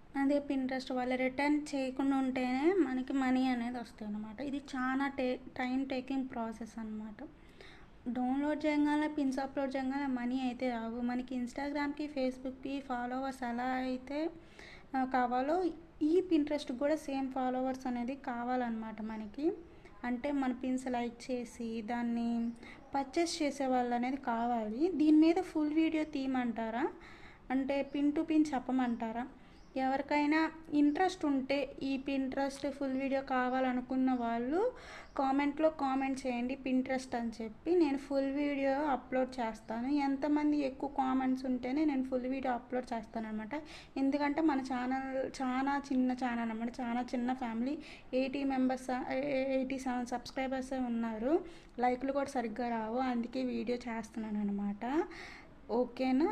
అదే పింట్రెస్ట్ వాళ్ళు రిటర్న్ చేయకుండా ఉంటేనే మనకి మనీ అనేది వస్తాయి అన్నమాట. ఇది చాలా టైం టేకింగ్ ప్రాసెస్ అనమాట. డౌన్లోడ్ చేయగానే పిన్స్ అప్లోడ్ చేయగానే మనీ అయితే రావు. మనకి ఇన్స్టాగ్రామ్కి ఫేస్బుక్కి ఫాలోవర్స్ ఎలా అయితే కావాలో ఈ పింట్రెస్ట్ కూడా సేమ్ ఫాలోవర్స్ అనేది కావాలన్నమాట మనకి. అంటే మన పిన్స్ లైక్ చేసి దాన్ని పర్చేస్ చేసే వాళ్ళు అనేది కావాలి. దీని మీద ఫుల్ వీడియో తీయమంటారా, అంటే పిన్ టు పిన్ చెప్పమంటారా? ఎవరికైనా ఇంట్రెస్ట్ ఉంటే ఈ పింట్రెస్ట్ ఫుల్ వీడియో కావాలనుకున్న వాళ్ళు కామెంట్లో కామెంట్ చేయండి పింట్రెస్ట్ అని చెప్పి, నేను ఫుల్ వీడియో అప్లోడ్ చేస్తాను. ఎంతమంది ఎక్కువ కామెంట్స్ ఉంటేనే నేను ఫుల్ వీడియో అప్లోడ్ చేస్తాను అనమాట. ఎందుకంటే మన ఛానల్ చాలా చిన్న ఛానల్ అనమాట, చాలా చిన్న ఫ్యామిలీ. 87 సబ్స్క్రైబర్సే ఉన్నారు. లైక్లు కూడా సరిగ్గా రావు, అందుకే వీడియో చేస్తున్నాను అనమాట. ఓకేనా?